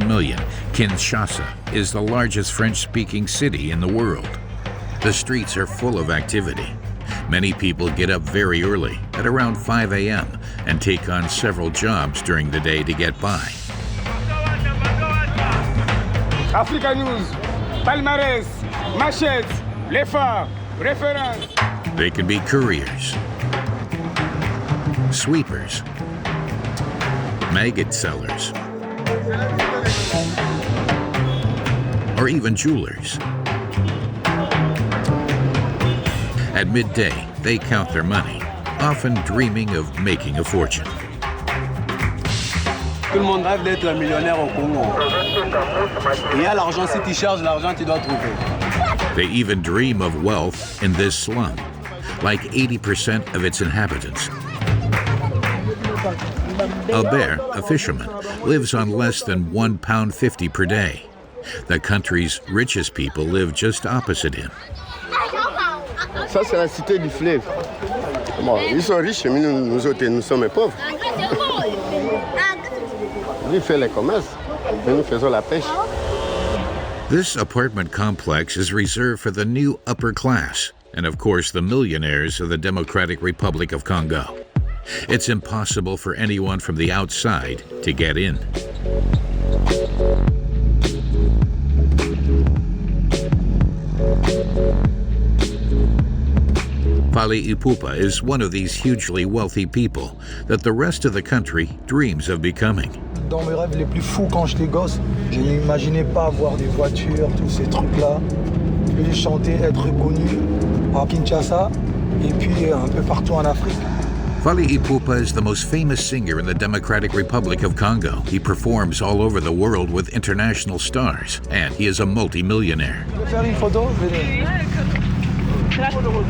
million, Kinshasa is the largest French-speaking city in the world. The streets are full of activity. Many people get up very early, at around 5 a.m., and take on several jobs during the day to get by. Africa News, Palmarès, Machette, Les Phares, Référence. They can be couriers, sweepers, maggot sellers, or even jewelers. At midday, they count their money, often dreaming of making a fortune. Tout le monde rêve d'être un millionnaire au Congo. Il y a l'argent, si tu cherches l'argent, tu dois trouver. They even dream of wealth in this slum, like 80% of its inhabitants. Albert, a fisherman, lives on less than £1.50 per day. The country's richest people live just opposite him. Ça, c'est la cité du fleuve. Bon, ils sont riches, mais nous autres, nous sommes pauvres. Lui fait les commerces, et nous faisons la pêche. This apartment complex is reserved for the new upper class, and of course the millionaires of the Democratic Republic of Congo. It's impossible for anyone from the outside to get in. Fally Ipupa is one of these hugely wealthy people that the rest of the country dreams of becoming. Dans mes rêves les plus fous quand j'étais gosse, je n'imaginais pas avoir des voitures, tous ces trucs-là. Je voulais chanter, être reconnu à Kinshasa et puis un peu partout en Afrique. Fally Ipupa is the most famous singer in the Democratic Republic of Congo. He performs all over the world with international stars, and he is a multi-millionaire. Tu veux faire une photo?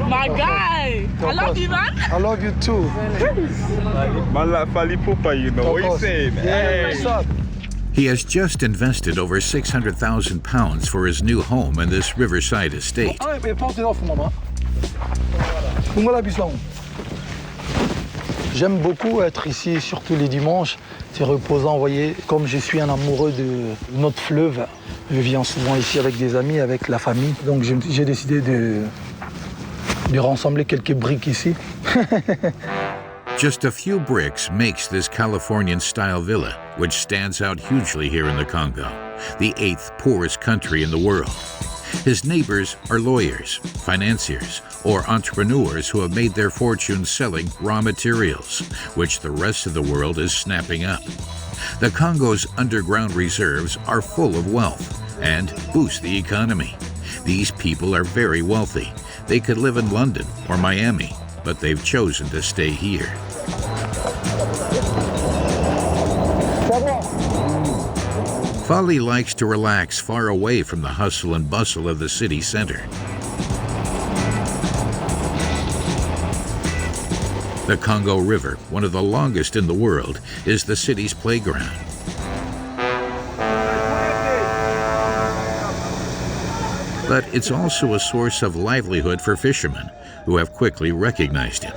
My guy! I love you, man! I love you too. Man like Fally Ipupa, you know. What you saying? Hey. What's up? He has just invested over £600,000 for his new home in this riverside estate. J'aime beaucoup être ici, surtout les dimanches. C'est reposant, vous voyez. Comme je suis un amoureux de notre fleuve, je viens souvent ici avec des amis, avec la famille. Donc j'ai décidé de rassembler quelques briques ici. Just a few bricks makes this Californian-style villa, which stands out hugely here in the Congo, the 8th poorest country in the world. His neighbors are lawyers, financiers, or entrepreneurs who have made their fortunes selling raw materials, which the rest of the world is snapping up. The Congo's underground reserves are full of wealth and boost the economy. These people are very wealthy. They could live in London or Miami, but they've chosen to stay here. Fally likes to relax far away from the hustle and bustle of the city center. The Congo River, one of the longest in the world, is the city's playground. But it's also a source of livelihood for fishermen who have quickly recognized him.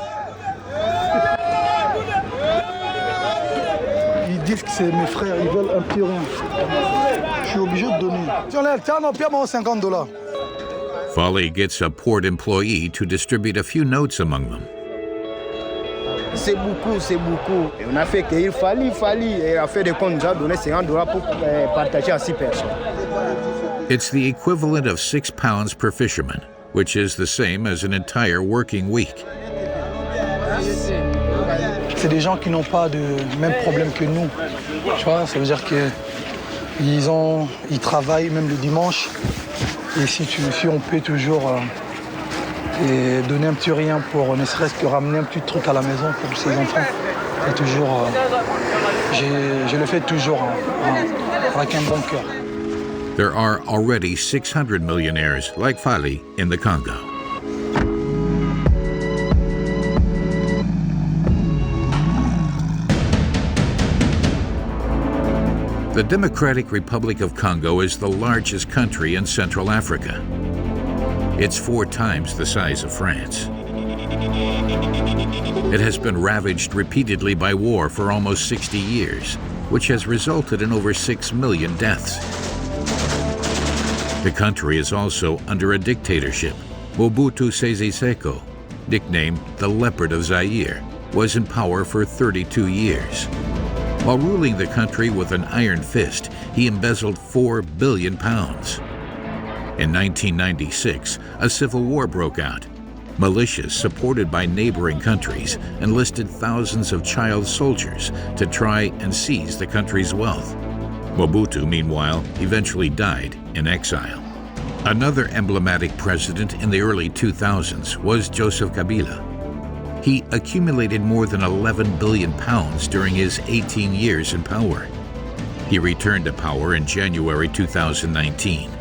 Ils disent que c'est mes frères, ils veulent un petit rien. Je suis obligé de donner. Si on est tiens, non, paie-moi $50. Fally gets a port employee to distribute a few notes among them. C'est beaucoup, c'est beaucoup. Et on a fait qu'il fallait, et on a fait des comptes, nous a donné $50 pour partager à 6 personnes. It's the equivalent of £6 per fisherman, which is the same as an entire working week. C'est des gens qui n'ont pas de même problème que nous. Tu vois, ça veut dire que ils travaillent même le dimanche. Et si on peut toujours et donner un petit rien pour ne serait-ce que ramener un petit truc à la maison pour ses enfants, c'est toujours, je le fais toujours avec un bon cœur. There are already 600 millionaires like Fally in the Congo. The Democratic Republic of Congo is the largest country in Central Africa. It's 4 times the size of France. It has been ravaged repeatedly by war for almost 60 years. which has resulted in over 6 million deaths. The country is also under a dictatorship. Mobutu Sese Seko, nicknamed the Leopard of Zaire, was in power for 32 years. While ruling the country with an iron fist, he embezzled £4 billion. In 1996, a civil war broke out. Militias supported by neighboring countries enlisted thousands of child soldiers to try and seize the country's wealth. Mobutu, meanwhile, eventually died in exile. Another emblematic president in the early 2000s was Joseph Kabila. He accumulated more than £11 billion during his 18 years in power. He returned to power in January 2019.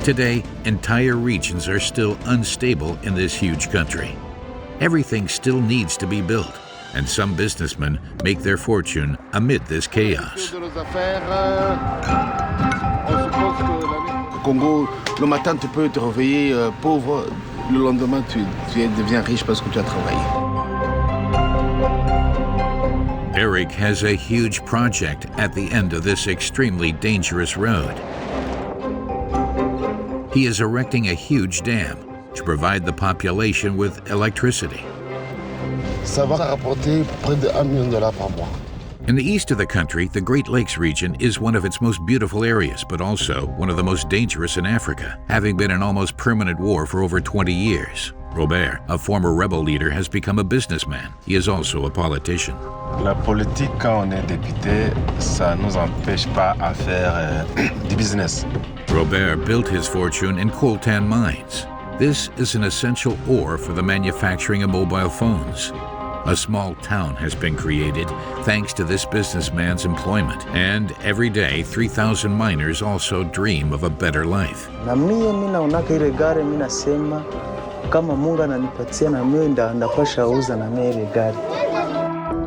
Today, entire regions are still unstable in this huge country. Everything still needs to be built, and some businessmen make their fortune amid this chaos. Congo, le matin tu peux te réveiller pauvre, le lendemain tu deviens riche parce que tu as travaillé. Eric has a huge project at the end of this extremely dangerous road. He is erecting a huge dam to provide the population with electricity. Ça va rapporter près de $1 million par mois. In the east of the country, the Great Lakes region is one of its most beautiful areas, but also one of the most dangerous in Africa, having been in almost permanent war for over 20 years. Robert, a former rebel leader, has become a businessman. He is also a politician. La politique, quand on est député, ça nous empêche pas à faire du business. Robert built his fortune in coltan mines. This is an essential ore for the manufacturing of mobile phones. A small town has been created thanks to this businessman's employment, and every day 3,000 miners also dream of a better life. Na mie naonaka ile gari mimi nasema kama Mungu ananipatia na mimi ndapasha uza na mimi ile gari.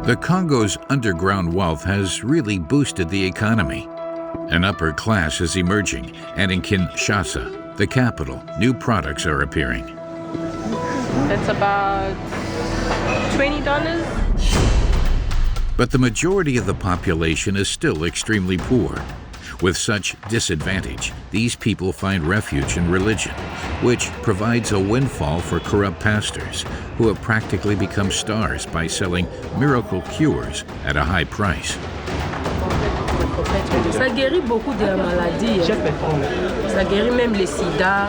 The Congo's underground wealth has really boosted the economy. An upper class is emerging, and in Kinshasa, the capital, new products are appearing. It's about $20. But the majority of the population is still extremely poor. With such disadvantage, these people find refuge in religion, which provides a windfall for corrupt pastors who have practically become stars by selling miracle cures at a high price. Ça guérit beaucoup de maladies. Ça guérit même le sida.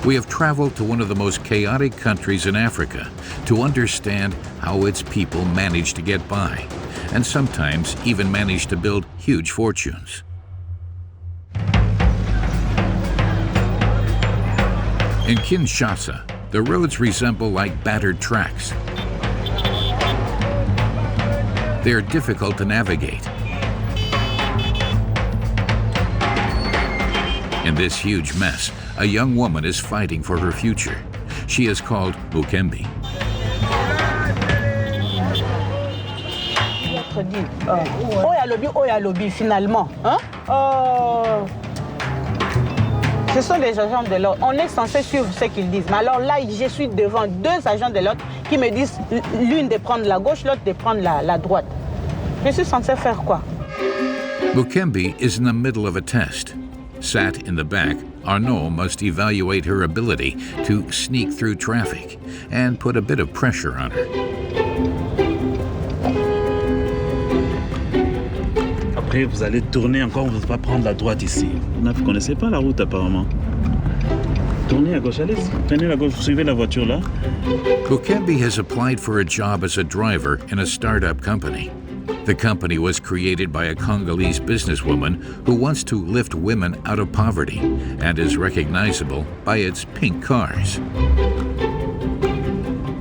We have traveled to one of the most chaotic countries in Africa to understand how its people manage to get by, and sometimes even manage to build huge fortunes. In Kinshasa, the roads resemble like battered tracks. They are difficult to navigate. In this huge mess, a young woman is fighting for her future. She is called Bukembi. Finalement, ce sont des agents de l'ordre. On est censé suivre ce qu'ils disent. Mais alors là, je suis devant deux agents de l'ordre qui me disent l'une de prendre la gauche, l'autre de prendre la droite. Je suis censé faire quoi? Bukembi is in the middle of a test. Sat in the back, Arnaud must evaluate her ability to sneak through traffic and put a bit of pressure on her. Après, vous allez tourner encore, vous ne pas prendre la droite ici. Vous ne connaissez pas la route apparemment. Tournez à gauche, allez, prenez la gauche, suivez la voiture là. Bukembi has applied for a job as a driver in a startup company. The company was created by a Congolese businesswoman who wants to lift women out of poverty and is recognizable by its pink cars.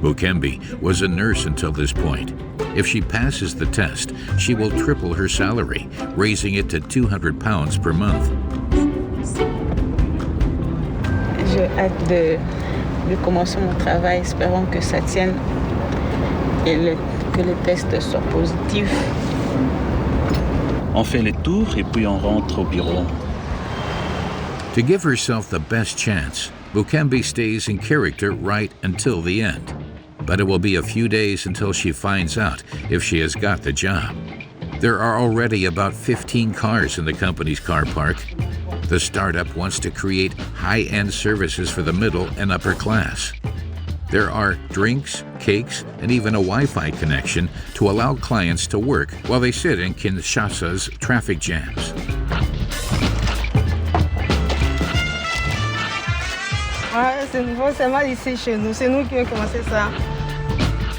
Bukembi was a nurse until this point. If she passes the test, she will triple her salary, raising it to £200 per month. J'ai hâte de commencer mon travail, espérant que ça tienne et que les tests soient positifs. On fait les tours et puis on rentre au bureau. To give herself the best chance, Bukembi stays in character right until the end. But it will be a few days until she finds out if she has got the job. There are already about 15 cars in the company's car park. The startup wants to create high-end services for the middle and upper class. There are drinks, cakes, and even a Wi-Fi connection to allow clients to work while they sit in Kinshasa's traffic jams.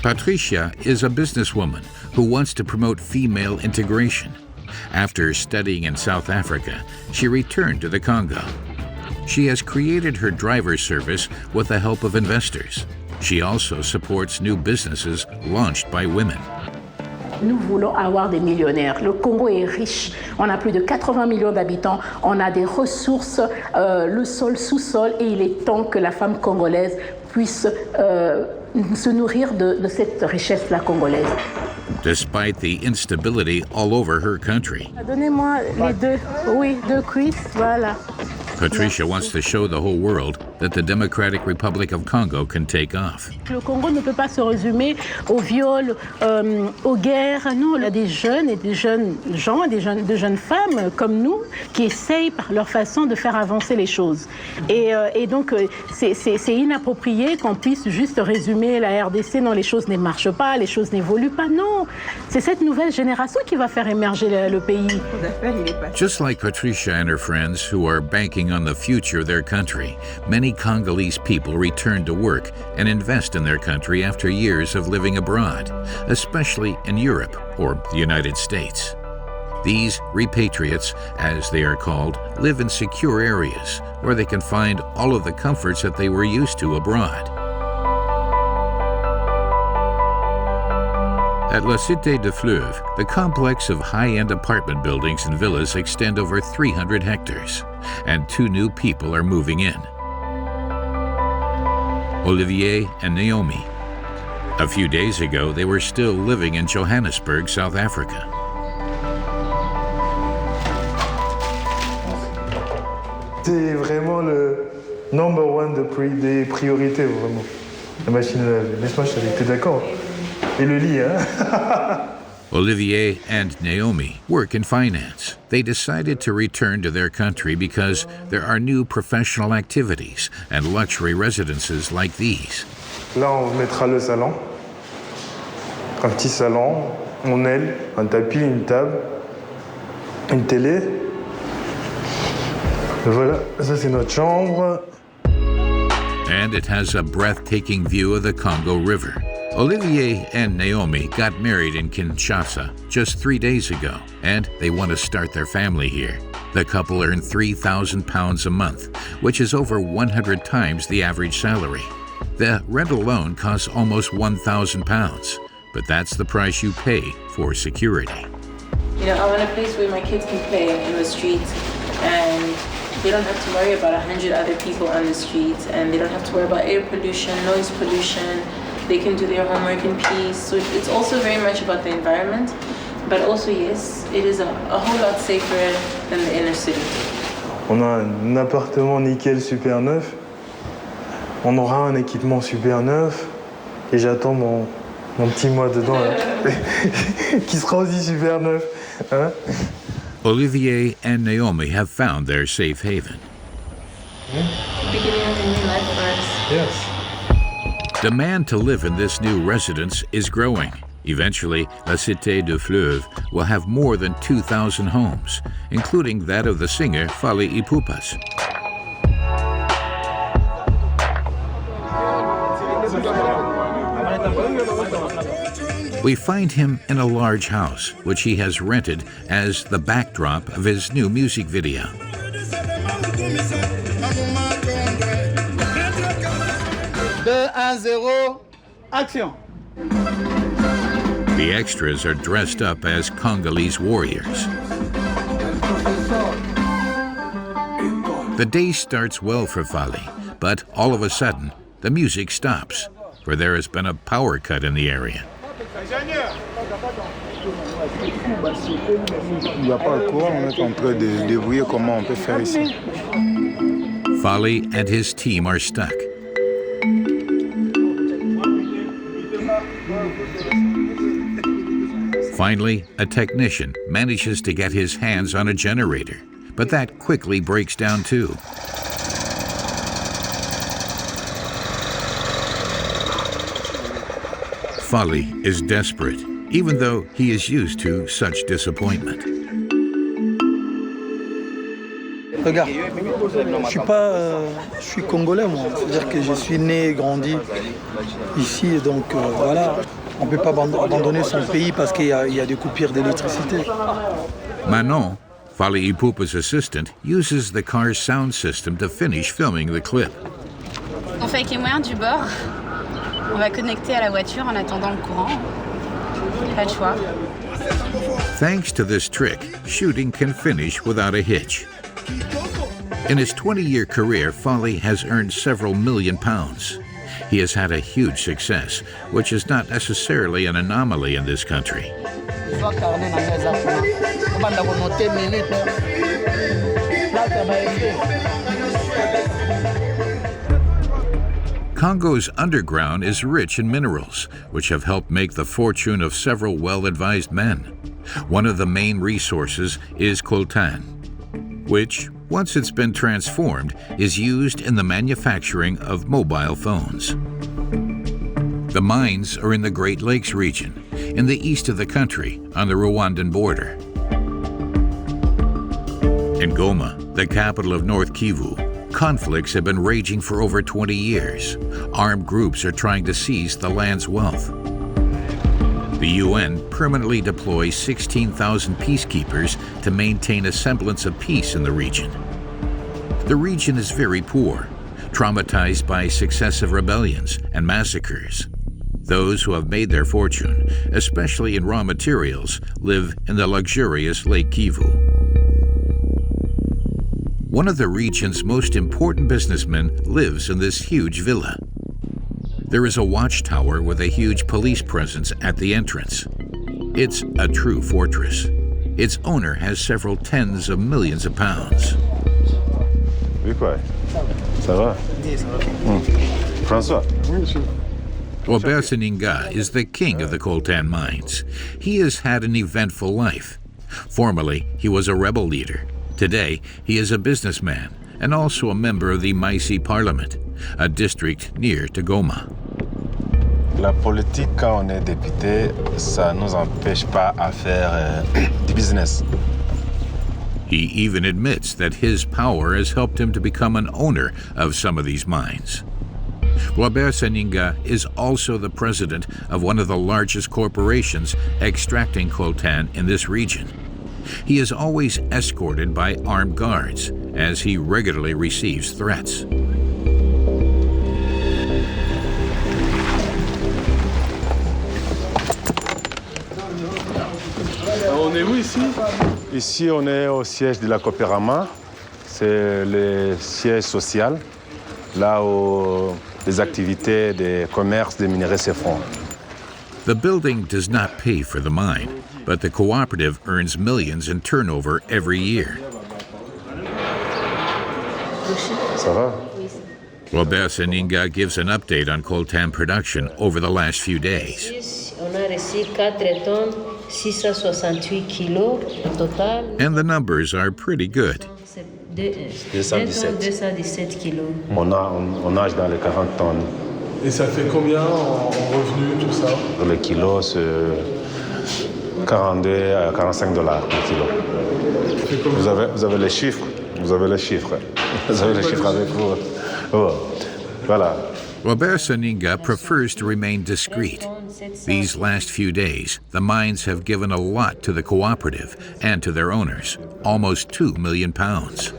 Patricia is a businesswoman who wants to promote female integration. After studying in South Africa, she returned to the Congo. She has created her driver service with the help of investors. She also supports new businesses launched by women. Nous voulons avoir des millionnaires. Le Congo est riche. On a plus de 80 millions d'habitants. On a des ressources, le sol, sous-sol, et il est temps que la femme congolaise puisse se nourrir de cette richesse-là congolaise. Despite the instability all over her country, Donnez-moi les deux, oui, deux cuisses, voilà. Patricia wants to show the whole world that the Democratic Republic of Congo can take off. Le Congo ne peut pas se résumer au viol, aux guerres. Non, il y a des jeunes et des jeunes gens, de jeunes femmes comme nous qui essayent par leur façon de faire avancer les choses. Et donc, c'est inapproprié qu'on puisse juste résumer la RDC. Non, les choses ne marchent pas, les choses n'évoluent pas. Non, c'est cette nouvelle génération qui va faire émerger le pays. Just like Patricia and her friends who are banking on the future of their country, many Congolese people return to work and invest in their country after years of living abroad, especially in Europe or the United States. These repatriates, as they are called, live in secure areas where they can find all of the comforts that they were used to abroad. At La Cité de Fleuve, the complex of high-end apartment buildings and villas extend over 300 hectares, and 2 new people are moving in. Olivier and Naomi. A few days ago, they were still living in Johannesburg, South Africa. C'est vraiment le number one des priorités, vraiment. La machine à laver. Mais moi, je savais que t'es d'accord. Et le lit, hein? Olivier and Naomi work in finance. They decided to return to their country because there are new professional activities and luxury residences like these. Là, on mettra le salon. Un petit salon, mon aile, un tapis, une table, une télé. Et voilà, ça c'est notre chambre. And it has a breathtaking view of the Congo River. Olivier and Naomi got married in Kinshasa just 3 days ago, and they want to start their family here. The couple earn £3,000 a month, which is over 100 times the average salary. The rent alone costs almost £1,000, but that's the price you pay for security. You know, I want a place where my kids can play in the streets, and they don't have to worry about 100 other people on the streets, and they don't have to worry about air pollution, noise pollution. They can do their homework in peace. So it's also very much about the environment, but also, yes, it is a whole lot safer than the inner city. On a un appartement nickel super neuf. On aura un équipement super neuf. Et j'attends mon petit moi dedans, là, qui sera aussi super neuf. Hein? Olivier and Naomi have found their safe haven. Beginning of a new life for us. Yes. Demand to live in this new residence is growing. Eventually, La Cité de Fleuve will have more than 2,000 homes, including that of the singer Fally Ipupas. We find him in a large house, which he has rented as the backdrop of his new music video. 2, 1, 0, action! The extras are dressed up as Congolese warriors. The day starts well for Fally, but all of a sudden, the music stops, for there has been a power cut in the area. Il n'y a pas de courant, on est en train de débrouiller comment on peut faire ici. Fally and his team are stuck. Finally, a technician manages to get his hands on a generator, but that quickly breaks down too. Fally is desperate, even though he is used to such disappointment. Regarde, je suis congolais moi, c'est-à-dire que je suis né et grandi ici, et donc voilà, on ne peut pas abandonner son pays parce qu'il y a des coupures d'électricité. Manon, Fally Ipupa's assistant, uses the car's sound system to finish filming the clip. On fait avec les moyens du bord. On va connecter à la voiture en attendant le courant. Pas de choix. Thanks to this trick, shooting can finish without a hitch. In his 20-year career, Fally has earned several million pounds. He has had a huge success, which is not necessarily an anomaly in this country. Congo's underground is rich in minerals, which have helped make the fortune of several well-advised men. One of the main resources is coltan, which, once it's been transformed, is used in the manufacturing of mobile phones. The mines are in the Great Lakes region, in the east of the country, on the Rwandan border. In Goma, the capital of North Kivu, conflicts have been raging for over 20 years. Armed groups are trying to seize the land's wealth. The UN permanently deploys 16,000 peacekeepers to maintain a semblance of peace in the region. The region is very poor, traumatized by successive rebellions and massacres. Those who have made their fortune, especially in raw materials, live in the luxurious Lake Kivu. One of the region's most important businessmen lives in this huge villa. There is a watchtower with a huge police presence at the entrance. It's a true fortress. Its owner has several tens of millions of pounds. Oui, quoi? Ça va? François? Robert Seninga is the king of the coltan mines. He has had an eventful life. Formerly, he was a rebel leader. Today, he is a businessman and also a member of the Maïsi Parliament, a district near to Goma. La politique, quand on est député, ça ne nous empêche pas à faire du business. He even admits that his power has helped him to become an owner of some of these mines. Robert Seninga is also the president of one of the largest corporations extracting coltan in this region. He is always escorted by armed guards, as he regularly receives threats. On est où ici? Ici, on est au siège de la Coopérama. C'est le siège social, là où les activités de commerce des minerais se font. The building does not pay for the mine, but the cooperative earns millions in turnover every year. Ça va? Robert Seninga gives an update on coltan production over the last few days. On a reçu 4 tonnes, 668 kilos au total. And the numbers are pretty good. 217 kilos. On nage dans les 40 tonnes. Et ça fait combien en revenus, tout ça? Le kilo, c'est 42 à 45 dollars le kilo. Vous avez les chiffres? Vous avez les chiffres. Vous avez les chiffres avec vous. Oh. Voilà. Robert Seninga prefers to remain discreet. These last few days, the mines have given a lot to the cooperative and to their owners, almost 2 million pounds.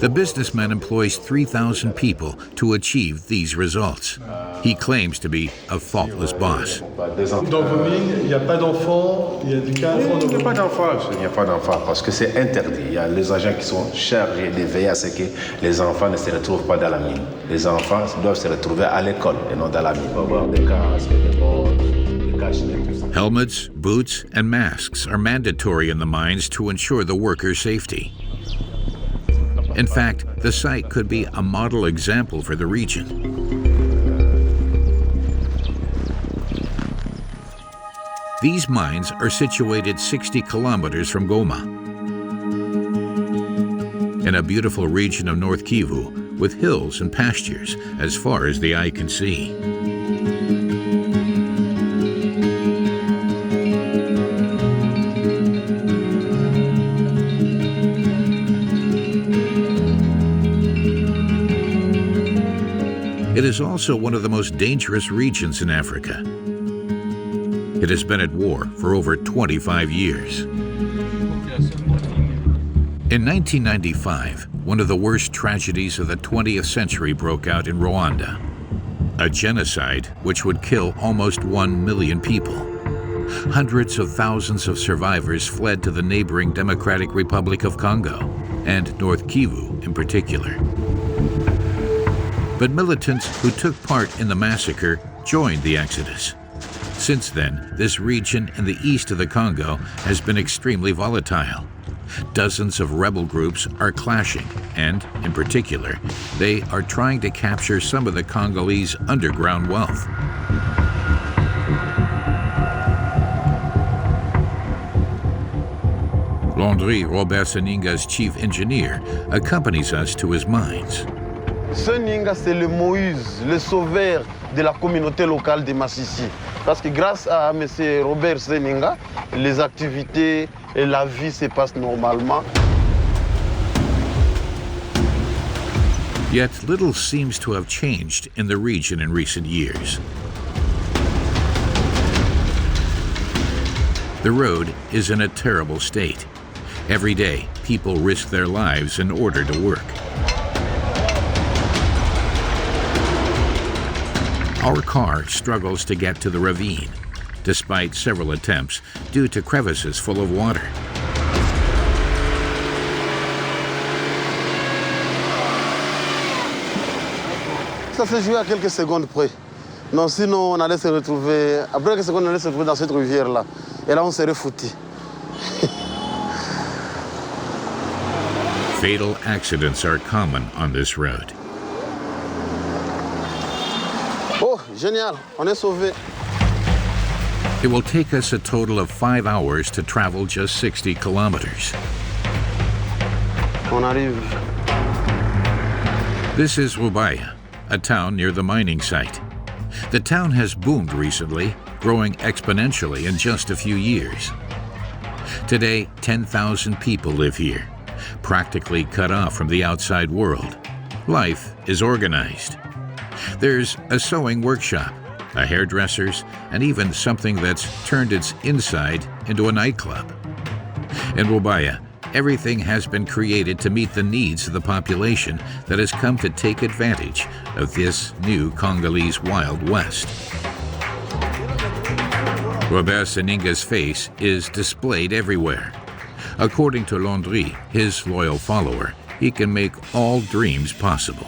The businessman employs 3,000 people to achieve these results. He claims to be a faultless boss. Dans vos mines, il n'y a pas d'enfants, il y a du cas d'enfants. Il n'y a pas d'enfants, il n'y a pas d'enfants parce que c'est interdit. Il y a les agents qui sont chargés de veiller à ce que les enfants ne se retrouvent pas dans la mine. Les enfants doivent se retrouver à l'école et non dans la mine. Il faut avoir des casques, des bottes, des cachenets, tout ça. Helmets, boots, and masks are mandatory in the mines to ensure the workers' safety. In fact, the site could be a model example for the region. These mines are situated 60 kilometers from Goma, in a beautiful region of North Kivu with hills and pastures as far as the eye can see. It is also one of the most dangerous regions in Africa. It has been at war for over 25 years. In 1995, one of the worst tragedies of the 20th century broke out in Rwanda, a genocide which would kill almost 1 million people. Hundreds of thousands of survivors fled to the neighboring Democratic Republic of Congo, and North Kivu in particular. But militants who took part in the massacre joined the exodus. Since then, this region in the east of the Congo has been extremely volatile. Dozens of rebel groups are clashing, and, in particular, they are trying to capture some of the Congolese underground wealth. Landry Robert Seninga's chief engineer accompanies us to his mines. Seninga, c'est le Moïse, le sauveur de la communauté locale de Massissi. Parce que grâce à M. Robert Seninga, les activités et la vie se passent normalement. Yet little seems to have changed in the region in recent years. The road is in a terrible state. Every day, people risk their lives in order to work. Our car struggles to get to the ravine, despite several attempts due to crevices full of water. Ça s'est joué à quelques secondes près. Non, sinon on allait se retrouver, après quelques secondes on allait se retrouver dans cette rivière-là. Et là on serait foutus. Fatal accidents are common on this road. Oh, génial, on est sauvés. It will take us a total of 5 hours to travel just 60 kilometers. On arrive. This is Rubaya, a town near the mining site. The town has boomed recently, growing exponentially in just a few years. Today, 10,000 people live here, practically cut off from the outside world. Life is organized. There's a sewing workshop, a hairdresser's, and even something that's turned its inside into a nightclub. In Rubaya, everything has been created to meet the needs of the population that has come to take advantage of this new Congolese Wild West. Robert Seninga's face is displayed everywhere. According to Landry, his loyal follower, he can make all dreams possible.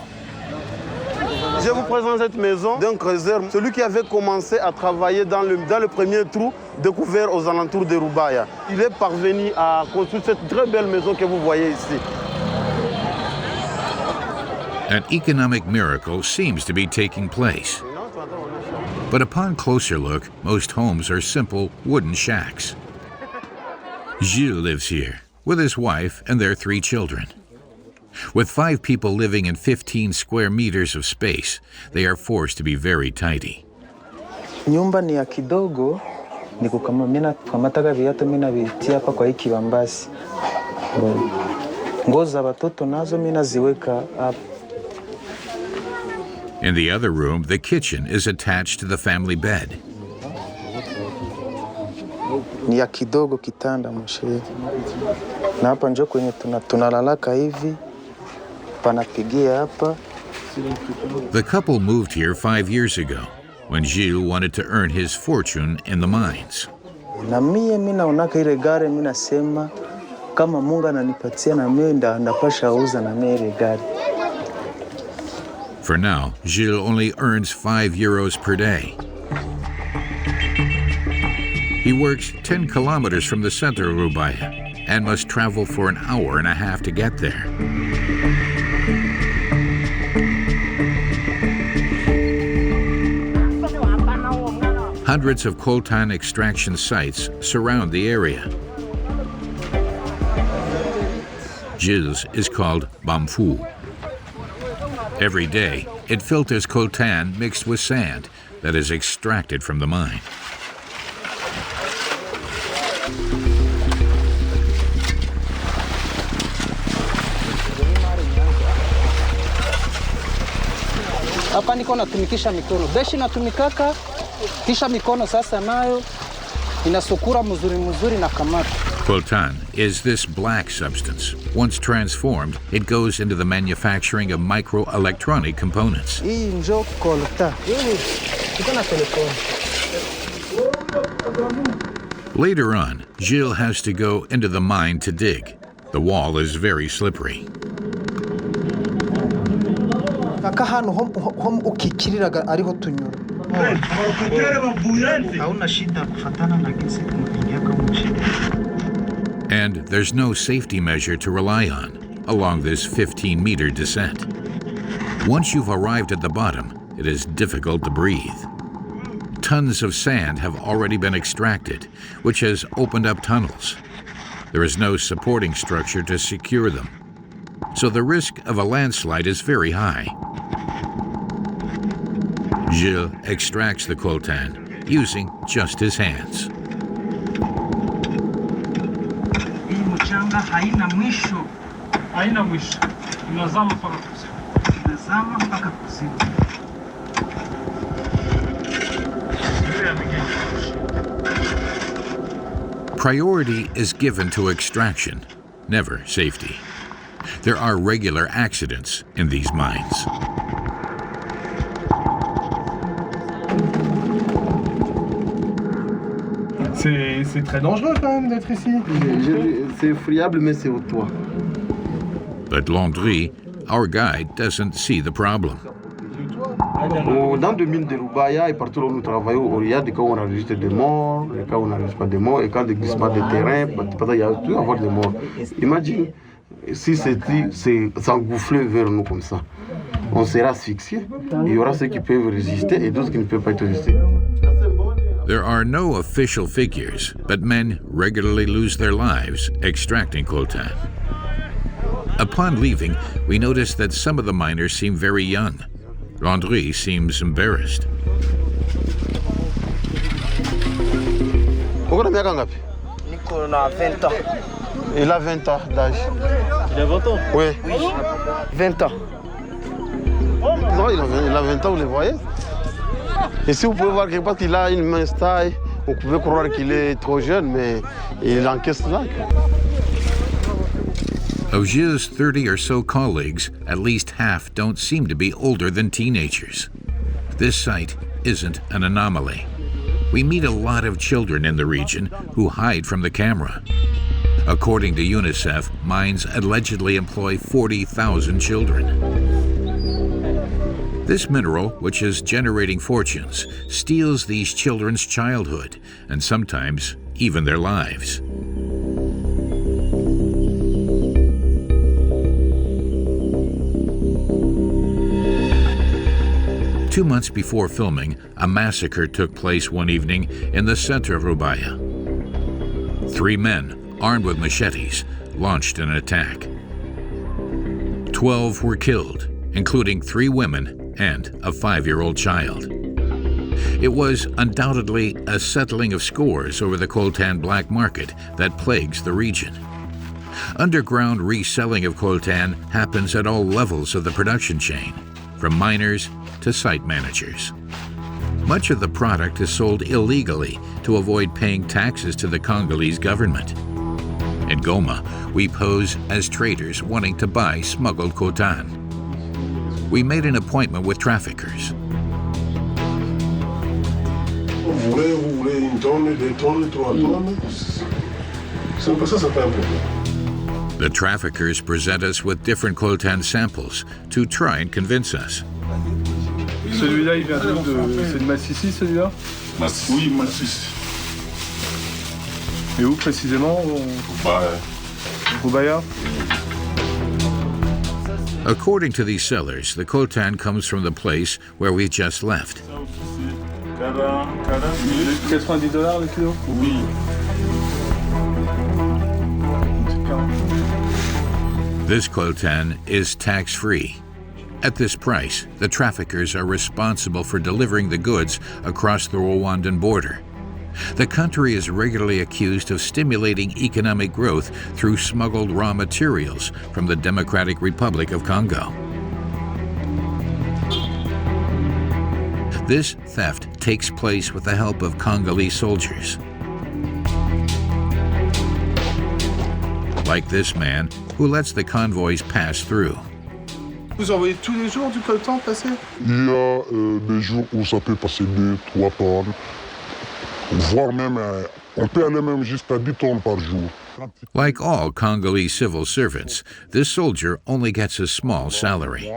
Je vous présente cette maison d'un creuseur, celui qui avait commencé à travailler dans le premier trou découvert aux alentours de Rubaya. Il est parvenu à construire cette très belle maison que vous voyez ici. An economic miracle seems to be taking place. But upon closer look, most homes are simple wooden shacks. Gilles lives here with his wife and their 3 children. With 5 people living in 15 square meters of space, they are forced to be very tidy. Nyumba ni ya kidogo, niko kama mina kamataka viatu mina vitia hapa kwa hii kibambasi. Nguo za watoto nazo mina ziweka hapa. In the other room, the kitchen is attached to the family bed. Ni ya kidogo kitanda mshe. Na hapa njo kwenye tunalalaka hivi. Panapigia hapa. The couple moved here 5 years ago when Gilles wanted to earn his fortune in the mines. Na mie naonaka ile gari nasema kama Mungu ananipatia na mie ndapasha uza na mie ile gari. For now, Gilles only earns 5 euros per day. He works 10 kilometers from the center of Rubaya and must travel for an hour and a half to get there. Hundreds of coltan extraction sites surround the area. Gilles is called Bamfu. Every day, it filters coltan mixed with sand that is extracted from the mine. Hapa niko natumikisha mikono. Beshi natumikaka kisha mikono sasa nayo inasukura mzuri na kamata. Coltan is this black substance. Once transformed, it goes into the manufacturing of microelectronic components. Hii njo coltan. Iko na telefoni. Later on, Gilles has to go into the mine to dig. The wall is very slippery. Kaka hano hom ukikiriraga ariho tunyura. Hauna shida kufatana na gisi kumpigia kama shida. And there's no safety measure to rely on along this 15-meter descent. Once you've arrived at the bottom, it is difficult to breathe. Tons of sand have already been extracted, which has opened up tunnels. There is no supporting structure to secure them, so the risk of a landslide is very high. Gilles extracts the coltan using just his hands. Haina mwisho. Haina mwisho. Inazama mpaka kusini. Inazama mpaka kusini. Priority is given to extraction, never safety. There are regular accidents in these mines. C'est très dangereux quand même d'être ici. C'est friable, mais c'est au toit. But Landry, our guide, doesn't see the problem. Dans le mine de Rubaya et partout où nous travaillons, il y a des cas où on enregistre des morts, des cas où on n'enregistre pas des morts, et quand il y a des glissements de terrain, il y a tout à avoir des morts. Imagine si s'engouffler vers nous comme ça. On sera asphyxié, il y aura ceux qui peuvent résister et d'autres qui ne peuvent pas résister. There are no official figures, but men regularly lose their lives extracting coltan. Upon leaving, we notice that some of the miners seem very young. Landry seems embarrassed. Niko na 20 ans. Il a 20 ans d'âge. Il a 20 ans? Oui. Oui, 20 ans. Non, il a 20 ans, vous le voyez. Et si vous pouvez voir quelque part qu'il a une mince taille, vous pouvez croire qu'il est trop jeune, mais il encaisse là. Of Gilles' 30 or so colleagues, at least half don't seem to be older than teenagers. This site isn't an anomaly. We meet a lot of children in the region who hide from the camera. According to UNICEF, mines allegedly employ 40,000 children. This mineral, which is generating fortunes, steals these children's childhood and sometimes even their lives. Two months before filming, a massacre took place one evening in the center of Rubaya. 3 men, armed with machetes, launched an attack. 12 were killed, including 3 women and a 5-year-old child. It was undoubtedly a settling of scores over the coltan black market that plagues the region. Underground reselling of coltan happens at all levels of the production chain, from miners to site managers. Much of the product is sold illegally to avoid paying taxes to the Congolese government. In Goma, we pose as traders wanting to buy smuggled coltan. We made an appointment with traffickers. Vous voulez 1 tonne, 2 tonnes, 3 tonnes. C'est pour ça que ça fait un problème. The traffickers present us with different coltan samples to try and convince us. Celui-là, il vient c'est de Massissi, celui-là? Oui, Massissi. Et où précisément? Rubaya. According to these sellers, the coltan comes from the place where we just left. $90 le kilo? Oui. This coltan is tax-free. At this price, the traffickers are responsible for delivering the goods across the Rwandan border. The country is regularly accused of stimulating economic growth through smuggled raw materials from the Democratic Republic of Congo. This theft takes place with the help of Congolese soldiers. Like this man, who lets the convoys pass through. Vous envoyez tous les jours du coltan passer? Il y a des jours où ça peut passer 2, 3 tonnes, voire même, on peut aller même jusqu'à 10 tonnes par jour. Like all Congolese civil servants, this soldier only gets a small salary.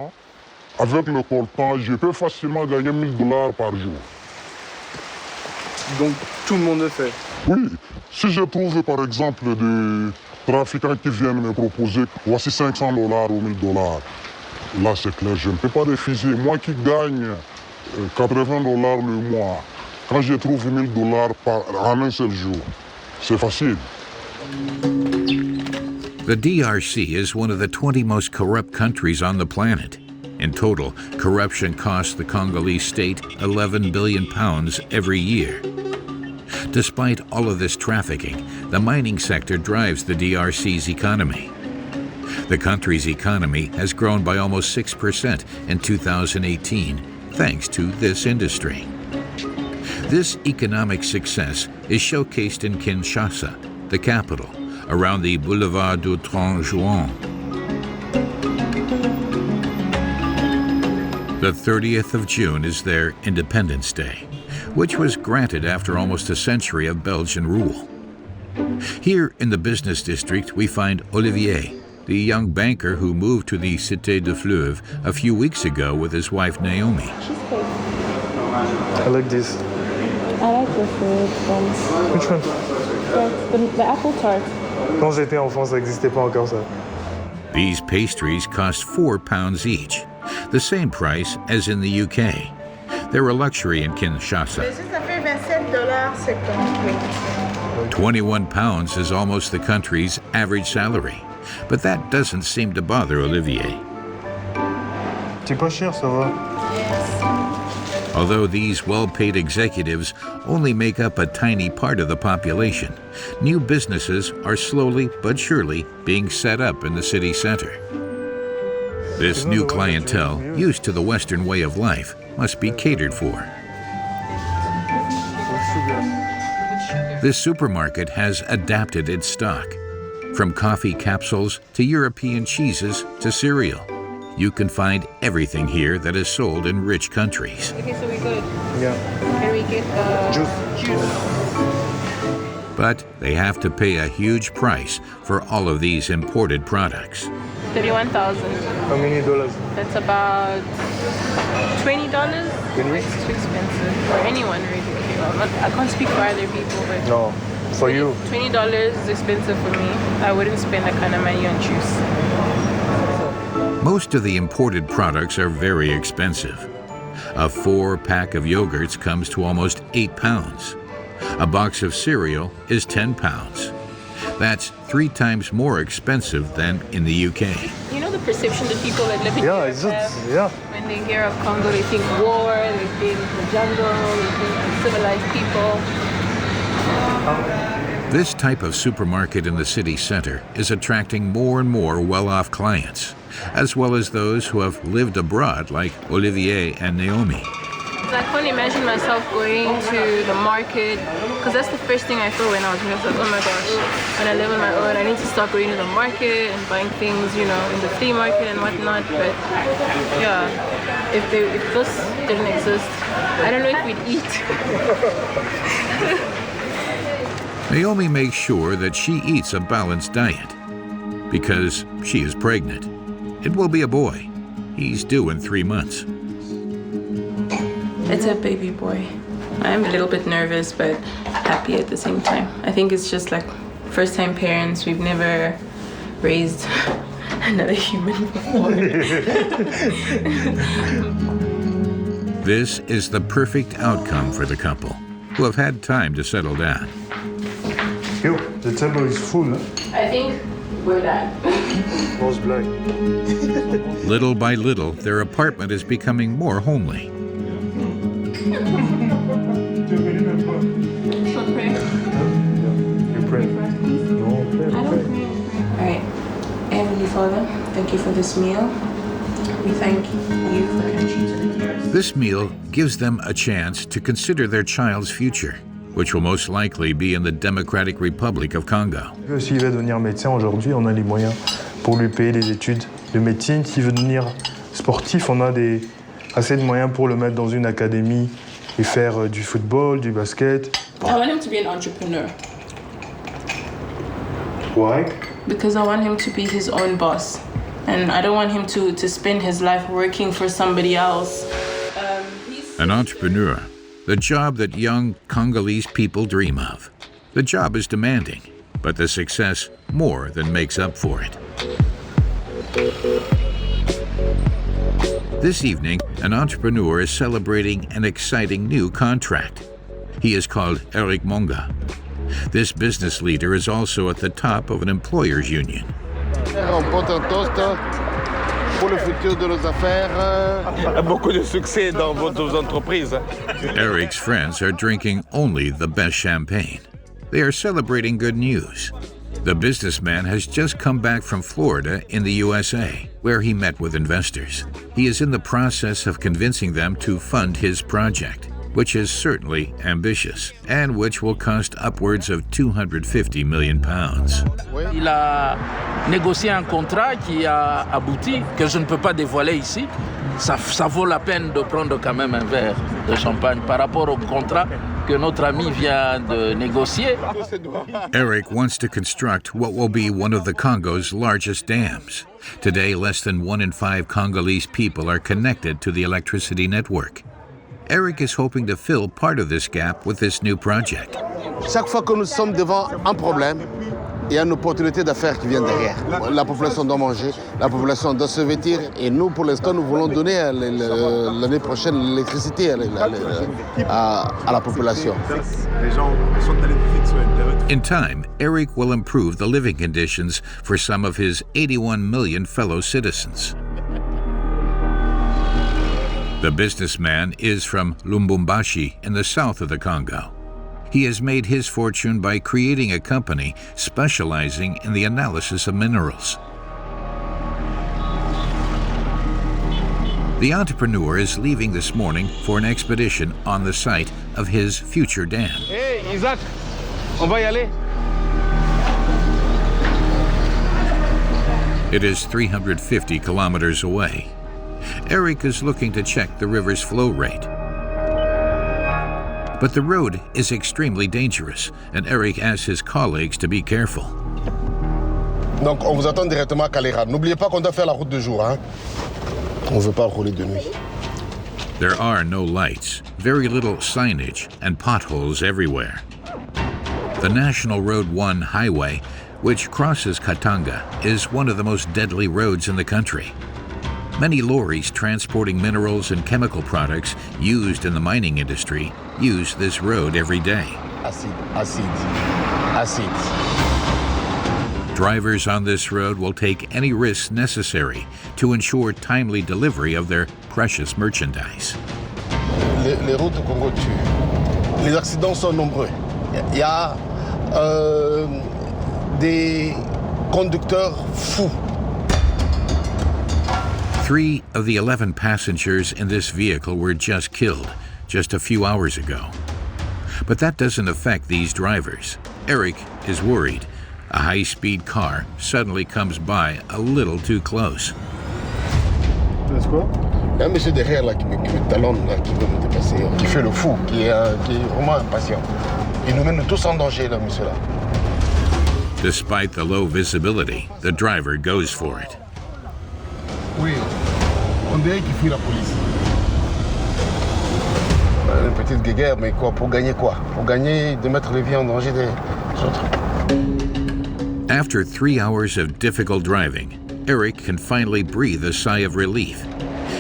Avec le coltan, je peux facilement gagner $1000 par jour. Donc tout le monde le fait? Oui, si je trouve par exemple des trafiquants qui viennent me proposer voici $500 ou $1000, là c'est clair, je ne peux pas refuser. Moi qui gagne $80 le mois, quand je trouve $1000 en un seul jour, c'est facile. The DRC is one of the 20 most corrupt countries on the planet. In total, corruption costs the Congolese state £11 billion every year. Despite all of this trafficking, the mining sector drives the DRC's economy. The country's economy has grown by almost 6% in 2018, thanks to this industry. This economic success is showcased in Kinshasa, the capital, around the Boulevard du 30 Juin. The 30th of June is their Independence Day, which was granted after almost a century of Belgian rule. Here in the business district, we find Olivier, the young banker who moved to the Cité de Fleuve a few weeks ago with his wife Naomi. I like this. I like the fruit ones. Which one? The apple tart. Quand j'étais enfant, ça n'existait pas encore ça. These pastries cost £4 each, the same price as in the UK. They're a luxury in Kinshasa. £21 is almost the country's average salary, but that doesn't seem to bother Olivier. C'est pas cher, ça va. Although these well-paid executives only make up a tiny part of the population, new businesses are slowly but surely being set up in the city center. This new clientele, used to the Western way of life, must be catered for. This supermarket has adapted its stock. From coffee capsules to European cheeses to cereal. You can find everything here that is sold in rich countries. Okay, so we good? Yeah. Can we get juice? But they have to pay a huge price for all of these imported products. 31,000. How many dollars? That's about $20. It's too expensive for anyone, really. I can't speak for other people, but no, for you. $20 is expensive for me. I wouldn't spend that kind of money on juice. Most of the imported products are very expensive. A 4-pack of yogurts comes to almost £8. A box of cereal is £10. That's 3 times more expensive than in the UK. You know the perception that people that live in Europe have when they hear of Congo, they think war, they think the jungle, they think uncivilized people. This type of supermarket in the city center is attracting more and more well-off clients, as well as those who have lived abroad like Olivier and Naomi. I can't imagine myself going to the market, because that's the first thing I thought when I was here. I was like, oh my gosh, when I live on my own, I need to start going to the market and buying things, you know, in the flea market and whatnot. But yeah, if this didn't exist, I don't know if we'd eat. Naomi makes sure that she eats a balanced diet because she is pregnant. It will be a boy. He's due in 3 months. It's a baby boy. I'm a little bit nervous, but happy at the same time. I think it's just like first-time parents. We've never raised another human before. This is the perfect outcome for the couple, who have had time to settle down. Yo, the table is full. I think we're done. Little by little, their apartment is becoming more homely. Alright, Heavenly Father, thank you for this meal. We thank you for entry to the earth. This meal gives them a chance to consider their child's future, which will most likely be in the Democratic Republic of Congo. S'il veut devenir médecin aujourd'hui, on a les moyens pour lui payer les études de médecine. S'il veut devenir sportif, on a assez de moyens pour le mettre dans une académie et faire du football, du basket. I want him to be an entrepreneur. Why? Because I want him to be his own boss. And I don't want him to spend his life working for somebody else. An entrepreneur, the job that young Congolese people dream of. The job is demanding, but the success more than makes up for it. This evening, an entrepreneur is celebrating an exciting new contract. He is called Eric Monga. This business leader is also at the top of an employers' union. On porte un toast pour le futur de nos affaires. Beaucoup de succès dans vos entreprises. Eric's friends are drinking only the best champagne. They are celebrating good news. The businessman has just come back from Florida in the USA, where he met with investors. He is in the process of convincing them to fund his project, which is certainly ambitious and which will cost upwards of £250 million. Il a négocié un contrat qui a abouti, que je ne peux pas dévoiler ici. Ça vaut la peine de prendre quand même un verre de champagne par rapport au contrat que notre ami vient de négocier. Eric wants to construct what will be one of the Congo's largest dams. Today, less than 1 in 5 Congolese people are connected to the electricity network. Eric is hoping to fill part of this gap with this new project. Chaque fois que nous sommes devant un problème, il y a une opportunité d'affaires qui vient derrière. La population doit manger, la population doit se vêtir, et nous, pour l'instant, nous voulons donner l'année prochaine l'électricité à la population. In time, Eric will improve the living conditions for some of his 81 million fellow citizens. The businessman is from Lubumbashi in the south of the Congo. He has made his fortune by creating a company specializing in the analysis of minerals. The entrepreneur is leaving this morning for an expedition on the site of his future dam. Hey, Isaac, on va y aller. It is 350 kilometers away. Eric is looking to check the river's flow rate. But the road is extremely dangerous, and Eric asks his colleagues to be careful. Donc on vous attend directement à Calera. N'oubliez pas qu'on doit faire la route de jour, hein. On veut pas rouler de nuit. There are no lights, very little signage, and potholes everywhere. The National Road 1 highway, which crosses Katanga, is one of the most deadly roads in the country. Many lorries transporting minerals and chemical products used in the mining industry use this road every day. Acide. Drivers on this road will take any risks necessary to ensure timely delivery of their precious merchandise. Les routes au Congo tuent. Les accidents sont nombreux. Il y a des conducteurs fous. 3 of the 11 passengers in this vehicle were just killed just a few hours ago. But that doesn't affect these drivers. Eric is worried. A high-speed car suddenly comes by a little too close. Il y a un monsieur derrière là, qui me talonne, là, qui veut me dépasser, qui fait le fou, qui est vraiment impatient. Il nous mène tous en danger, là, monsieur là. Despite the low visibility, the driver goes for it. Oui, on dirait qu'il fuit la police. Une petite guéguerre, mais quoi? Pour gagner quoi? Pour gagner de mettre les vies en danger des autres. After 3 hours of difficult driving, Eric can finally breathe a sigh of relief.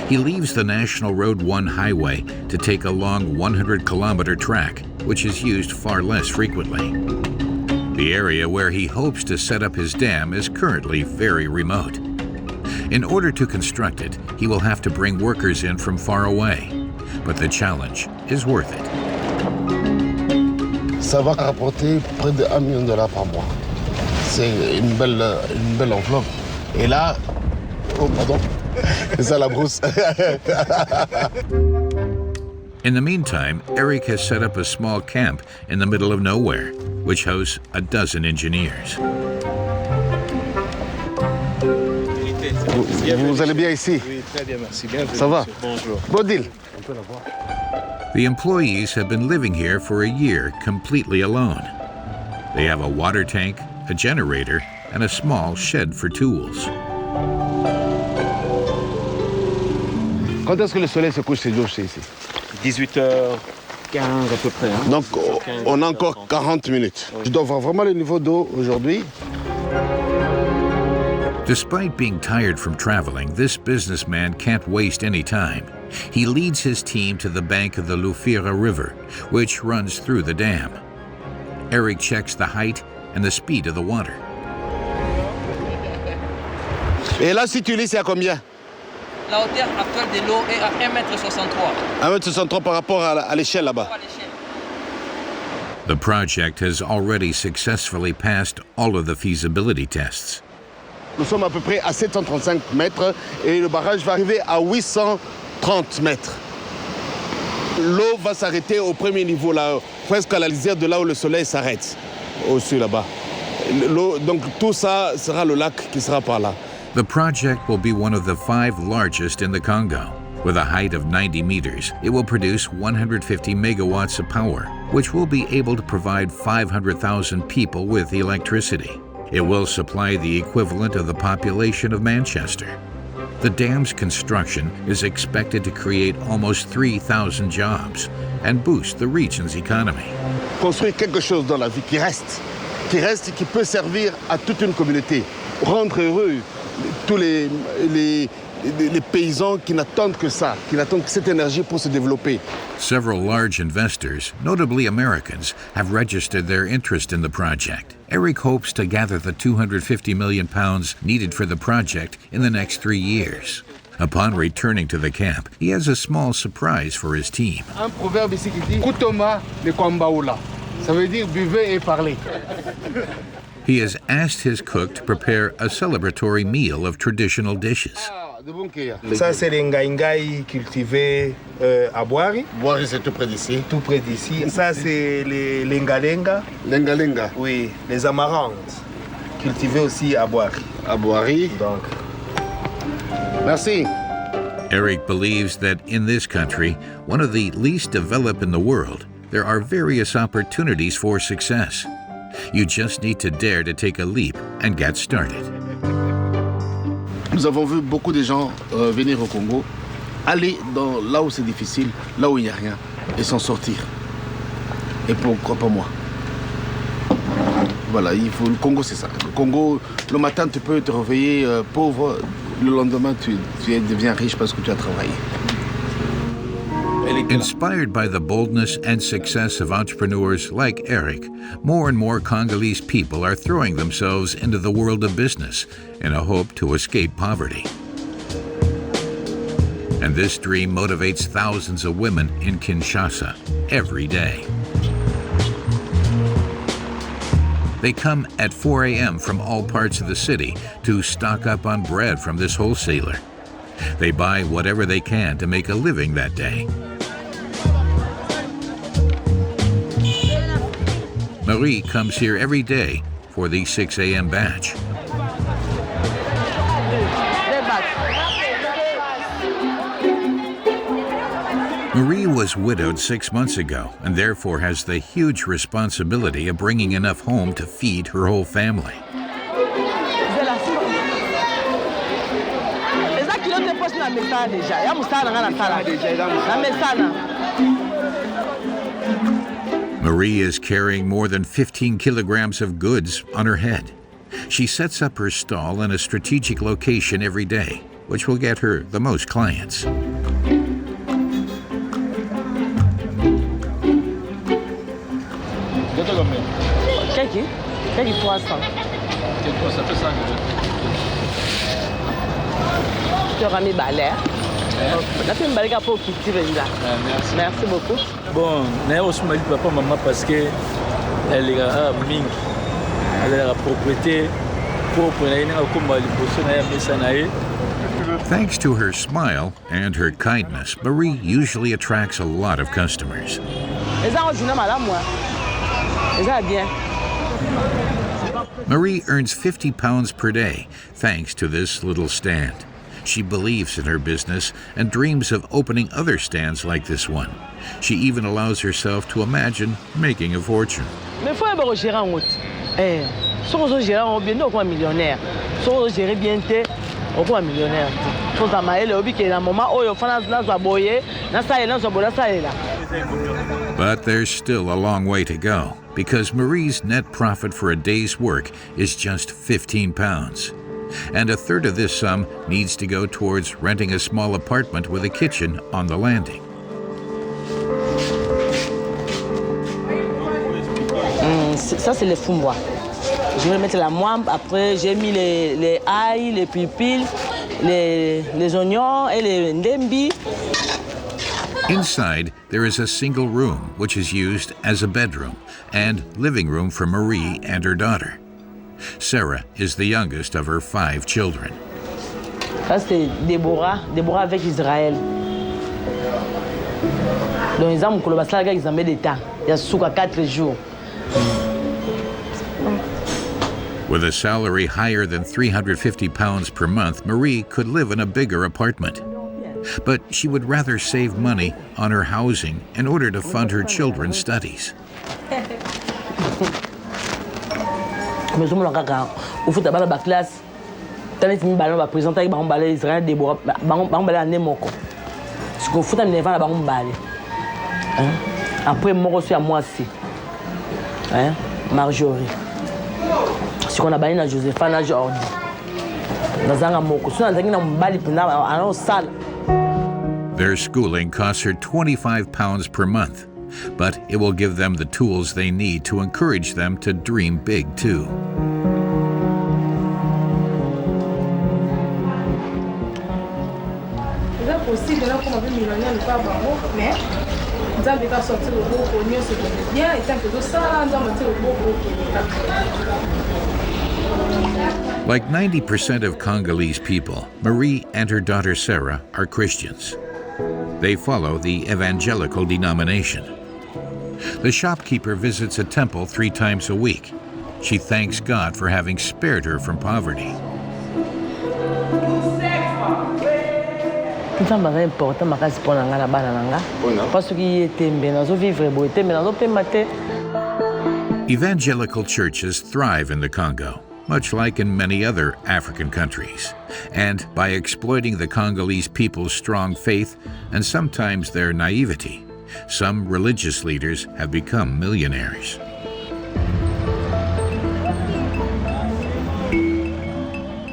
He leaves the National Road 1 highway to take a long 100-kilometer track, which is used far less frequently. The area where he hopes to set up his dam is currently very remote. In order to construct it, he will have to bring workers in from far away, but the challenge is worth it. Ça va rapporter près de $1 million par mois. C'est une belle enveloppe. Et là, oh pardon, c'est ça la brousse. In the meantime, Eric has set up a small camp in the middle of nowhere, which hosts a dozen engineers. Vous allez bien ici? Oui, très bien, merci. Bienvenue. Ça va? Bonjour. Bon deal. The employees have been living here for a year completely alone. They have a water tank, a generator, and a small shed for tools. Quand est-ce que le soleil se couche ces jours ici? 18h15 à peu près. Hein. Donc on a encore 40 minutes. Je dois voir vraiment le niveau d'eau aujourd'hui. Despite being tired from traveling, this businessman can't waste any time. He leads his team to the bank of the Lufira River, which runs through the dam. Eric checks the height and the speed of the water. Et là, si tu lis, c'est à combien? La hauteur actuelle de l'eau est à 1,63 m. 1,63 m par rapport à l'échelle là-bas. The project has already successfully passed all of the feasibility tests. Nous sommes à peu près à 735 mètres et le barrage va arriver à 830 mètres. L'eau va s'arrêter au premier niveau, là, presque à la lisière de là où le soleil s'arrête, au-dessus là-bas. Donc tout ça sera le lac qui sera par là. The project will be one of the 5 largest in the Congo. With a height of 90 meters, it will produce 150 megawatts of power, which will be able to provide 500,000 people with electricity. It will supply the equivalent of the population of Manchester. The dam's construction is expected to create almost 3,000 jobs and boost the region's economy. Construire quelque chose dans la vie qui reste, qui peut servir à toute une communauté, rendre heureux tous les paysans qui n'attendent que ça, qui n'attendent que cette énergie pour se développer. Several large investors, notably Americans, have registered their interest in the project. Eric hopes to gather the £250 million needed for the project in the next 3 years. Upon returning to the camp, he has a small surprise for his team. Un proverbe ici qui dit « Kutoma le kwambaula ». Ça veut dire « buvez et parlez ». He has asked his cook to prepare a celebratory meal of traditional dishes. Ça, c'est les ngaïngaï cultivés à Boari. Boari, c'est tout près d'ici. Tout près d'ici. Ça, c'est les lengalenga. Lengalenga. Oui, les amarantes, cultivés aussi à Boari. À Boari. Donc. Merci. Eric believes that in this country, one of the least developed in the world, there are various opportunities for success. You just need to dare to take a leap and get started. Nous avons vu beaucoup de gens venir au Congo, aller là où c'est difficile, là où il n'y a rien, et s'en sortir. Et pourquoi pas moi? Voilà, le Congo c'est ça. Le Congo, le matin tu peux te réveiller pauvre, le lendemain tu deviens riche parce que tu as travaillé. Inspired by the boldness and success of entrepreneurs like Eric, more and more Congolese people are throwing themselves into the world of business in a hope to escape poverty. And this dream motivates thousands of women in Kinshasa every day. They come at 4 a.m. from all parts of the city to stock up on bread from this wholesaler. They buy whatever they can to make a living that day. Marie comes here every day for the 6 a.m. batch. Marie was widowed 6 months ago and therefore has the huge responsibility of bringing enough home to feed her whole family. Marie is carrying more than 15 kilograms of goods on her head. She sets up her stall in a strategic location every day, which will get her the most clients. Merci beaucoup. Bon, naye osuma li papa maman parce que elle est mingi. Elle a la propriété propre na ina komba liboso na ya mesa na ye. Thanks to her smile and her kindness, Marie usually attracts a lot of customers. Marie earns £50 per day thanks to this little stand. She believes in her business and dreams of opening other stands like this one. She even allows herself to imagine making a fortune. But there's still a long way to go, because Marie's net profit for a day's work is just £15. And a third of this sum needs to go towards renting a small apartment with a kitchen on the landing. Ça, c'est les fumbois. Je vais mettre la moine, après j'ai mis les ail, les pupilles, les oignons et les ndembi. Inside, there is a single room, which is used as a bedroom and living room for Marie and her daughter. Sarah is the youngest of her 5 children. Ça, c'est Déborah avec Israël. Donc, ils ont ils ont mis des temps. Il y a 4 jours. With a salary higher than £350 per month, Marie could live in a bigger apartment. But she would rather save money on her housing in order to fund her children's studies. Marjorie. Si on a balayé na Joséphine, Jordi. Nazanga moko. Si on a na mbali pina ana sala. Their schooling costs her £25 per month, but it will give them the tools they need to encourage them to dream big too. Like 90% of Congolese people, Marie and her daughter Sarah are Christians. They follow the evangelical denomination. The shopkeeper visits a temple 3 times a week. She thanks God for having spared her from poverty. Evangelical churches thrive in the Congo, much like in many other African countries, and by exploiting the Congolese people's strong faith and sometimes their naivety, some religious leaders have become millionaires.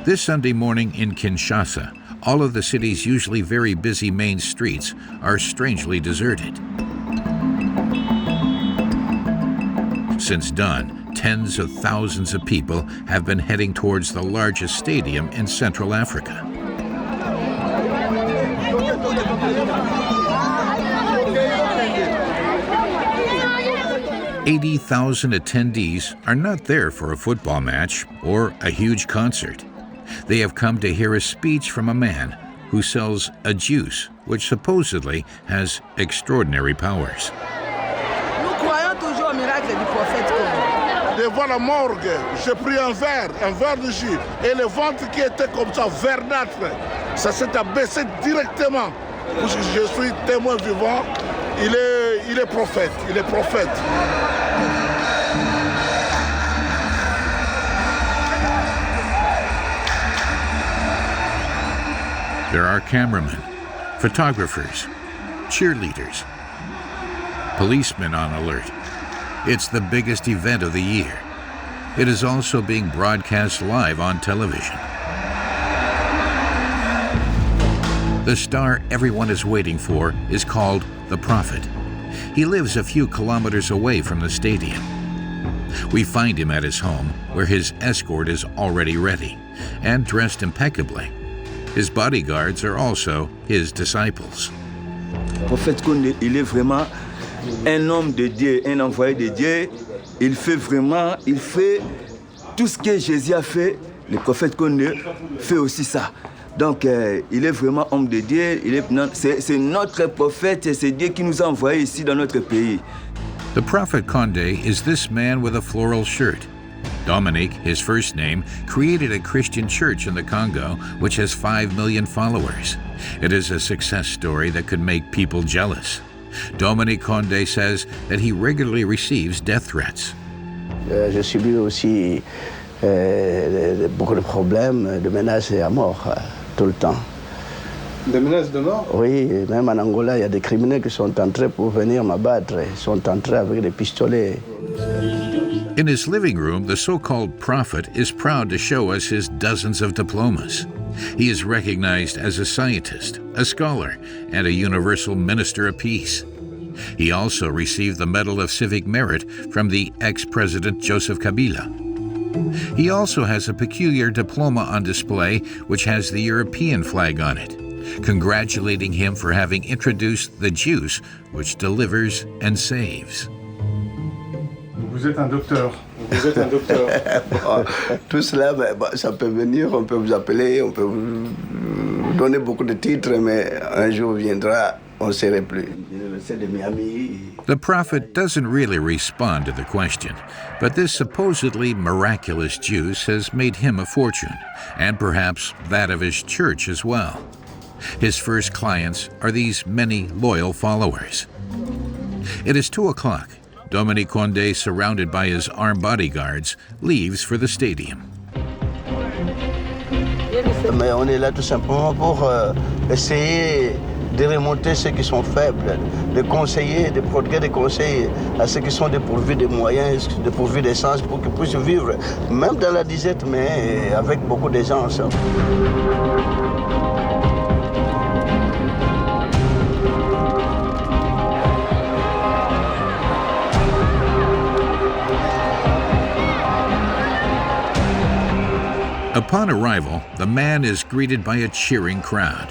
This Sunday morning in Kinshasa, all of the city's usually very busy main streets are strangely deserted. Since dawn, tens of thousands of people have been heading towards the largest stadium in Central Africa. "80,000 attendees are not there for a football match or a huge concert. They have come to hear a speech from a man who sells a juice which supposedly has extraordinary powers." Devant la morgue, j'ai pris un verre de jus, et le ventre qui était comme ça, verdâtre, ça s'est abaissé directement. Je suis témoin vivant, il est prophète, il est prophète. There are cameramen, photographers, cheerleaders, policemen on alert. It's the biggest event of the year. It is also being broadcast live on television. The star everyone is waiting for is called the Prophet. He lives a few kilometers away from the stadium. We find him at his home, where his escort is already ready and dressed impeccably. His bodyguards are also his disciples. Le prophète Condé, il est vraiment un homme de Dieu, un envoyé de Dieu. Il fait tout ce que Jésus a fait. Le prophète Condé fait aussi ça. Donc, il est vraiment homme de Dieu. C'est notre prophète et c'est Dieu qui nous a envoyés ici dans notre pays. The Prophet Condé is this man with a floral shirt. Dominique, his first name, created a Christian church in the Congo, which has 5 million followers. It is a success story that could make people jealous. Dominique Condé says that he regularly receives death threats. Je subis aussi beaucoup de problèmes, de menaces à mort tout le temps. Des menaces de mort? Oui, même en Angola, il y a des criminels qui sont entrés pour venir m'abattre. Ils sont entrés avec des pistolets. In his living room, the so-called prophet is proud to show us his dozens of diplomas. He is recognized as a scientist, a scholar, and a universal minister of peace. He also received the Medal of Civic Merit from the ex-president Joseph Kabila. He also has a peculiar diploma on display which has the European flag on it, congratulating him for having introduced the juice which delivers and saves. Vous êtes un docteur. Vous êtes un docteur. Bon, tout cela, ça peut venir, on peut vous appeler, on peut vous donner beaucoup de titres, mais un jour viendra, on ne serait plus. The prophet doesn't really respond to the question, but this supposedly miraculous juice has made him a fortune, and perhaps that of his church as well. His first clients are these many loyal followers. It is 2 o'clock. Dominique Condé, surrounded by his armed bodyguards, leaves for the stadium. Mais on est là tout simplement pour essayer de remonter ceux qui sont faibles, de conseiller, de prodiguer des conseils à ceux qui sont dépourvus de moyens, dépourvus d'essence pour qu'ils puissent vivre, même dans la disette, mais avec beaucoup d'aisance. Upon arrival, the man is greeted by a cheering crowd.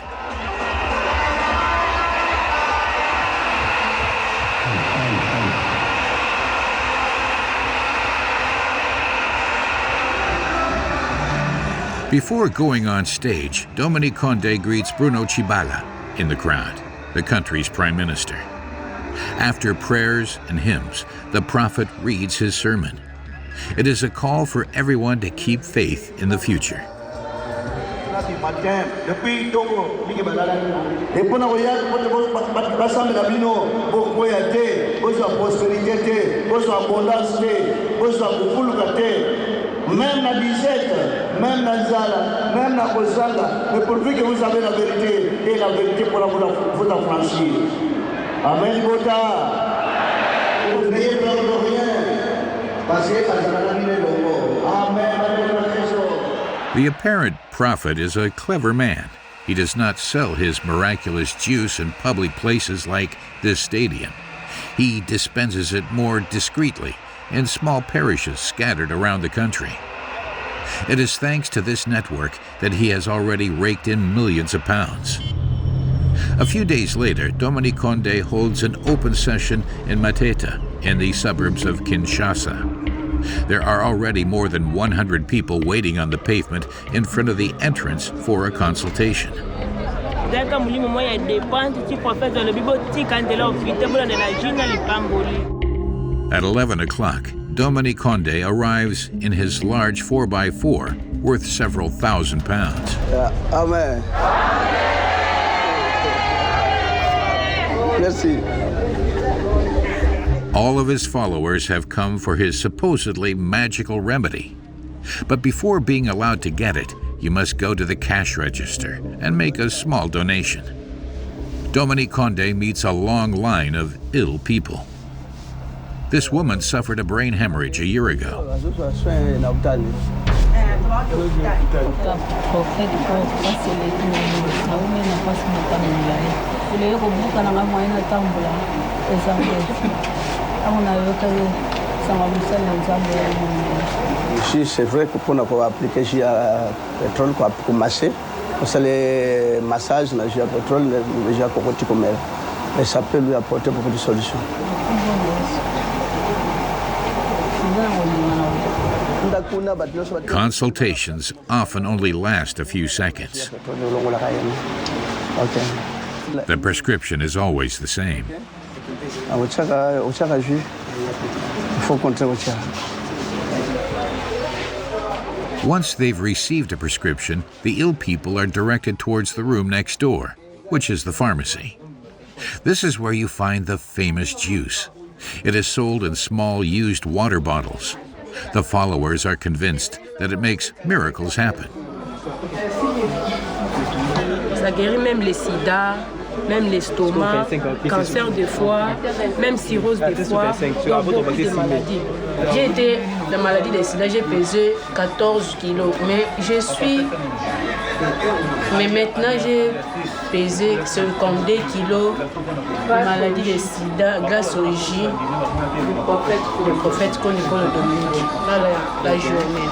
Before going on stage, Dominique Condé greets Bruno Tshibala in the crowd, the country's prime minister. After prayers and hymns, the prophet reads his sermon. It is a call for everyone to keep faith in the future. Même la disette, même la zala, même la kozanga, mais pourvu que vous avez la vérité, et la vérité pourra vous affranchir. Amen, Bota. Vous n'ayez peur de rien, parce que The apparent prophet is a clever man. He does not sell his miraculous juice in public places like this stadium. He dispenses it more discreetly in small parishes scattered around the country. It is thanks to this network that he has already raked in millions of pounds. A few days later, Dominique Condé holds an open session in Mateta, in the suburbs of Kinshasa. There are already more than 100 people waiting on the pavement in front of the entrance for a consultation. At 11 o'clock, Dominique Condé arrives in his large 4x4 worth several thousand pounds. Amen. Merci. All of his followers have come for his supposedly magical remedy. But before being allowed to get it, you must go to the cash register and make a small donation. Dominique Condé meets a long line of ill people. This woman suffered a brain hemorrhage a year ago. Ici, c'est vrai que pour nous appliquer le pétrole, pour masser, c'est le massage, le pétrole, le cocotier comme elle. Et ça peut lui apporter beaucoup de solutions. Consultations often only last a few seconds. The prescription is always the same. Once they've received a prescription, the ill people are directed towards the room next door, which is the pharmacy. This is where you find the famous juice. It is sold in small used water bottles. The followers are convinced that it makes miracles happen. Ça guérit même les sida, même l'estomac, cancer de foie, même cirrhose de foie, donc beaucoup de maladies. J'ai été la maladie des sida, j'ai pesé 14 kilos, mais maintenant j'ai pesé 52 kilos de maladie des sida grâce au J du prophète qu'on école Dominique, la journée.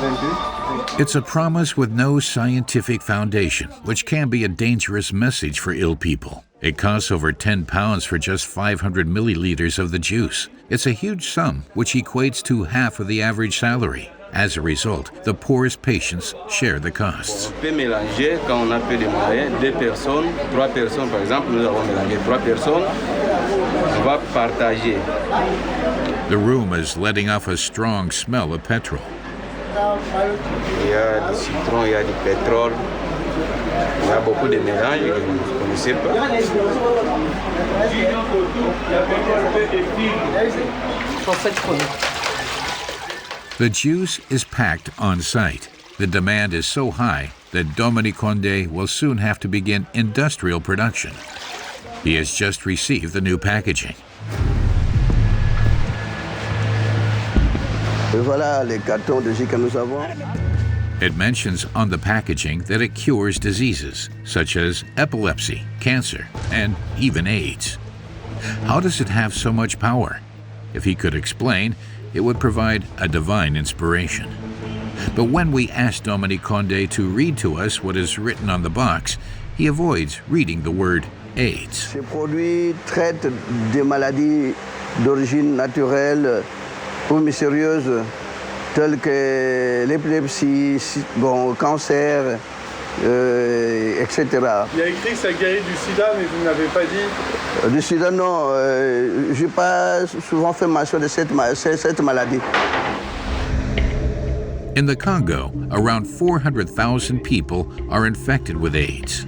It's a promise with no scientific foundation, which can be a dangerous message for ill people. It costs over £10 for just 500 milliliters of the juice. It's a huge sum, which equates to half of the average salary. As a result, the poorest patients share the costs. On peut mélanger quand on a peu de moyens, 2 personnes, 3 personnes par exemple, nous avons mélangé 3 personnes, on va partager. The room is letting off a strong smell of petrol. Il y a du citron, il y a du pétrole, il y a beaucoup de mélanges que vous ne connaissez pas. The juice is packed on site. The demand is so high that Dominique Condé will soon have to begin industrial production. He has just received the new packaging. Voilà les cartons de jus que nous avons. It mentions on the packaging that it cures diseases such as epilepsy, cancer, and even AIDS. How does it have so much power? If he could explain, it would provide a divine inspiration. But when we ask Dominique Condé to read to us what is written on the box, he avoids reading the word AIDS. Ces produits traitent des maladies d'origine naturelle ou mystérieuse, telles que l'épilepsie, cancer, etc. Il y a écrit que ça guérit du sida, mais vous n'avez pas dit. Du sida, non. Je n'ai pas souvent fait mention de cette maladie. In the Congo, around 400,000 people are infected with AIDS.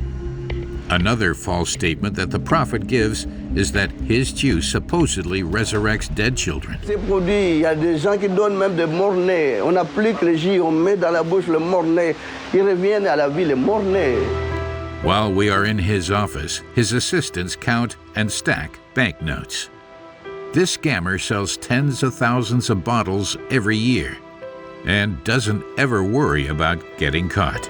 Another false statement that the prophet gives is that his juice supposedly resurrects dead children. Ces produits, il y a des gens qui donnent même des morts-nés. On applique le jus, on met dans la bouche le mort-né. Ils reviennent à la vie, les morts-nés. While we are in his office, his assistants count and stack banknotes. This scammer sells tens of thousands of bottles every year and doesn't ever worry about getting caught.